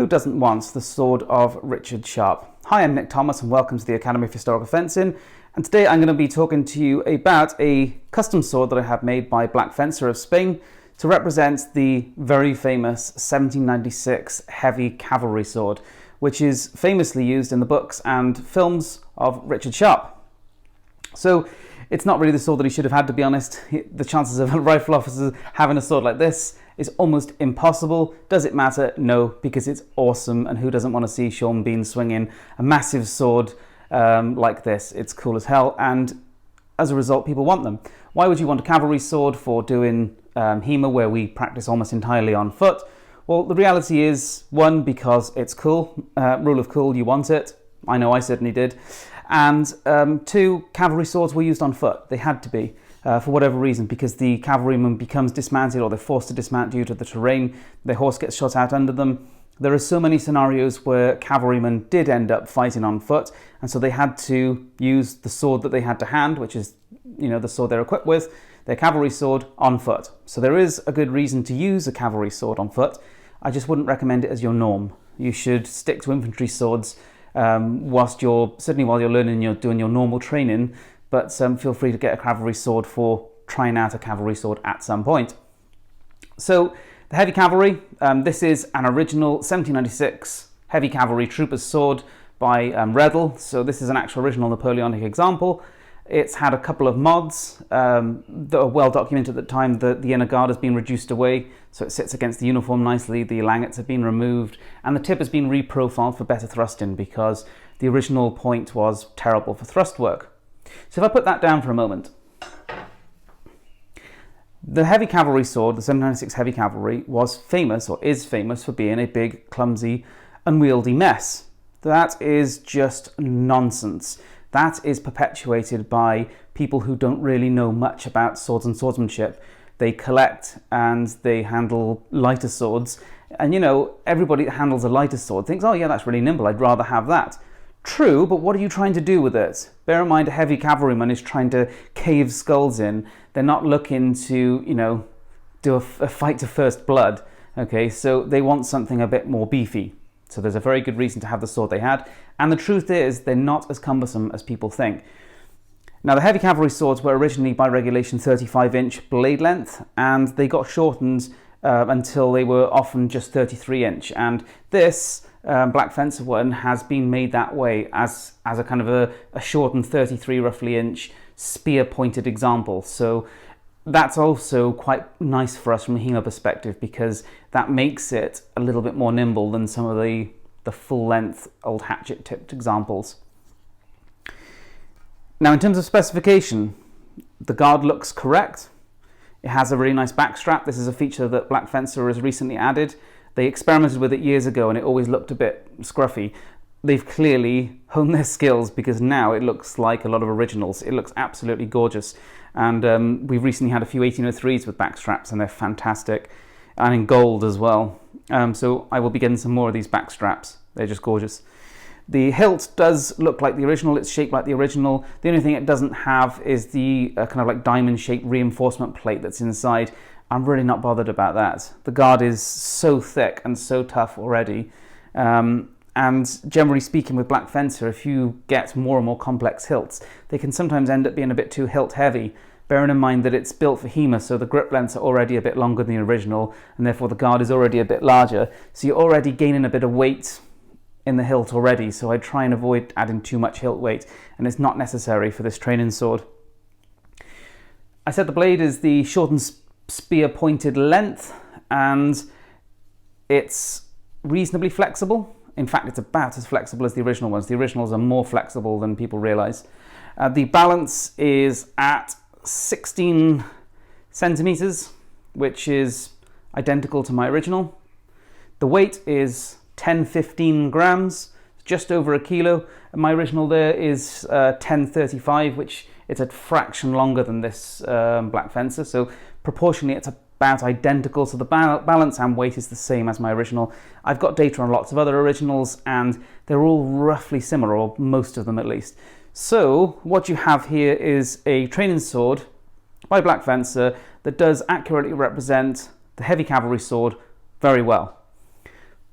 Who doesn't want the sword of Richard Sharp? Hi, I'm Nick Thomas and welcome to the Academy for Historical Fencing. And today I'm going to be talking to you about a custom sword that I have made by Black Fencer of Spain to represent the very famous 1796 heavy cavalry sword, which is famously used in the books and films of Richard Sharp. So it's not really the sword that he should have had, to be honest. The chances of a rifle officer having a sword like this is almost impossible. Does it matter? No, because it's awesome, and who doesn't want to see Sean Bean swinging a massive sword like this? It's cool as hell, and as a result, people want them. Why would you want a cavalry sword for doing HEMA, where we practice almost entirely on foot? Well, the reality is, one, because it's cool. Rule of cool, you want it. I know I certainly did. And two, cavalry swords were used on foot. They had to be. For whatever reason, because the cavalryman becomes dismounted or they're forced to dismount due to the terrain, their horse gets shot out under them. There are so many scenarios where cavalrymen did end up fighting on foot, and so they had to use the sword that they had to hand, which is, the sword they're equipped with, their cavalry sword, on foot. So there is a good reason to use a cavalry sword on foot. I just wouldn't recommend it as your norm. You should stick to infantry swords while you're learning, you're doing your normal training. But feel free to get a cavalry sword for trying out a cavalry sword at some point. So the heavy cavalry, this is an original 1796 heavy cavalry trooper's sword by Redl. So this is an actual original Napoleonic example. It's had a couple of mods that are well documented at the time. The inner guard has been reduced away, so it sits against the uniform nicely. The langets have been removed, and the tip has been reprofiled for better thrusting because the original point was terrible for thrust work. So if I put that down for a moment, the heavy cavalry sword, the 1796 heavy cavalry, was famous, or is famous, for being a big, clumsy, unwieldy mess. That is just nonsense. That is perpetuated by people who don't really know much about swords and swordsmanship. They collect and they handle lighter swords, and everybody that handles a lighter sword thinks, oh yeah, that's really nimble, I'd rather have that. True, but what are you trying to do with it? Bear in mind, a heavy cavalryman is trying to cave skulls in. They're not looking to, do a fight to first blood. Okay, so they want something a bit more beefy. So there's a very good reason to have the sword they had. And the truth is, they're not as cumbersome as people think. Now, the heavy cavalry swords were originally by regulation 35-inch blade length, and they got shortened until they were often just 33-inch. And this Black Fencer one has been made that way as a kind of a shortened 33 roughly inch spear pointed example. So that's also quite nice for us from a HEMA perspective, because that makes it a little bit more nimble than some of the full length old hatchet tipped examples. Now, in terms of specification, the guard looks correct. It has a really nice back strap. This is a feature that Black Fencer has recently added. They experimented with it years ago and it always looked a bit scruffy. They've clearly honed their skills, because now it looks like a lot of originals. It looks absolutely gorgeous. And we've recently had a few 1803s with back straps and they're fantastic. And in gold as well. So I will be getting some more of these back straps. They're just gorgeous. The hilt does look like the original. It's shaped like the original. The only thing it doesn't have is the kind of like diamond-shaped reinforcement plate that's inside. I'm really not bothered about that. The guard is so thick and so tough already. And generally speaking, with Black Fencer, if you get more and more complex hilts, they can sometimes end up being a bit too hilt heavy. Bearing in mind that it's built for HEMA, so the grip lengths are already a bit longer than the original, and therefore the guard is already a bit larger. So you're already gaining a bit of weight in the hilt already. So I try and avoid adding too much hilt weight, and it's not necessary for this training sword. I said the blade is the shortened spear pointed length, and it's reasonably flexible. In fact, it's about as flexible as the original ones. The originals are more flexible than people realize. The balance is at 16 centimeters, which is identical to my original. The weight is 10-15 grams, just over a kilo. My original there is 1035, which is a fraction longer than this Black Fencer. So proportionally, it's about identical. So the balance and weight is the same as my original. I've got data on lots of other originals, and they're all roughly similar, or most of them at least. So what you have here is a training sword by Black Fencer that does accurately represent the heavy cavalry sword very well.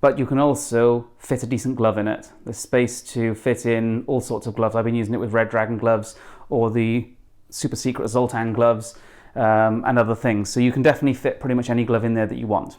but you can also fit a decent glove in it. There's space to fit in all sorts of gloves. I've been using it with Red Dragon gloves or the super secret Zoltan gloves and other things. So you can definitely fit pretty much any glove in there that you want.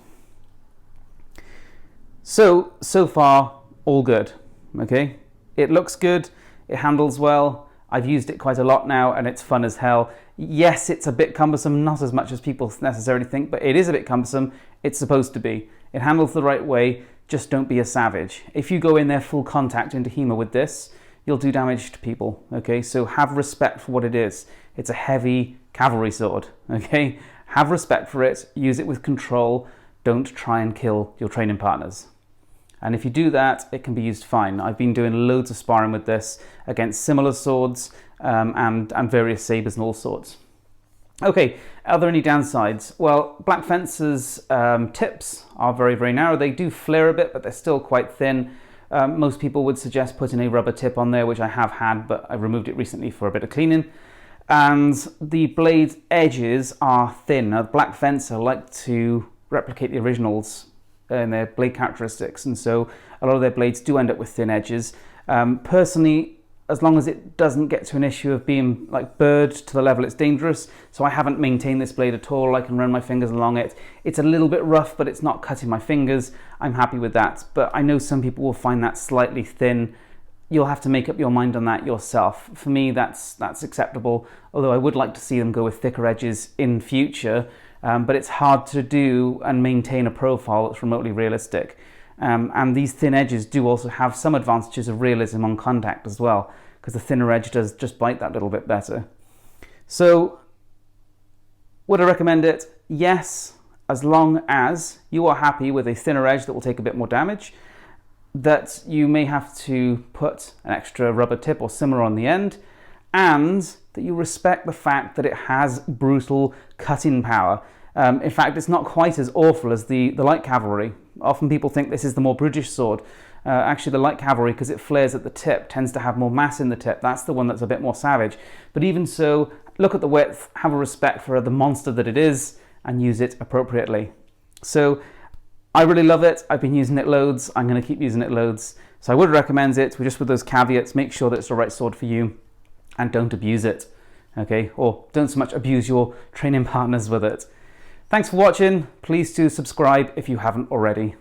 So far, all good, okay? It looks good, it handles well. I've used it quite a lot now and it's fun as hell. Yes, it's a bit cumbersome, not as much as people necessarily think, but it is a bit cumbersome. It's supposed to be. It handles the right way, just don't be a savage. If you go in there full contact into HEMA with this, you'll do damage to people, okay? So have respect for what it is. It's a heavy cavalry sword, okay? Have respect for it, use it with control, don't try and kill your training partners. And if you do that, it can be used fine. I've been doing loads of sparring with this against similar swords and various sabers and all sorts. Okay, are there any downsides? Well, Black Fencer's tips are very, very narrow. They do flare a bit, but they're still quite thin. Most people would suggest putting a rubber tip on there, which I have had, but I removed it recently for a bit of cleaning. And the blade edges are thin. Now, Black Fencer like to replicate the originals and their blade characteristics, and so a lot of their blades do end up with thin edges. Personally, as long as it doesn't get to an issue of being like burred to the level it's dangerous, so I haven't maintained this blade at all. I can run my fingers along it. It's a little bit rough, but it's not cutting my fingers. I'm happy with that, but I know some people will find that slightly thin. You'll have to make up your mind on that yourself. For me, that's acceptable, although I would like to see them go with thicker edges in future. But it's hard to do and maintain a profile that's remotely realistic. And these thin edges do also have some advantages of realism on contact as well, because the thinner edge does just bite that little bit better. So, would I recommend it? Yes, as long as you are happy with a thinner edge that will take a bit more damage, that you may have to put an extra rubber tip or similar on the end, and that you respect the fact that it has brutal cutting power. In fact, it's not quite as awful as the light cavalry. Often people think this is the more British sword. Actually, the light cavalry, because it flares at the tip, tends to have more mass in the tip. That's the one that's a bit more savage. But even so, look at the width, have a respect for the monster that it is, and use it appropriately. So, I really love it. I've been using it loads. I'm going to keep using it loads. So I would recommend it, just with those caveats. Make sure that it's the right sword for you, and don't abuse it, okay? Or don't so much abuse your training partners with it. Thanks for watching. Please do subscribe if you haven't already.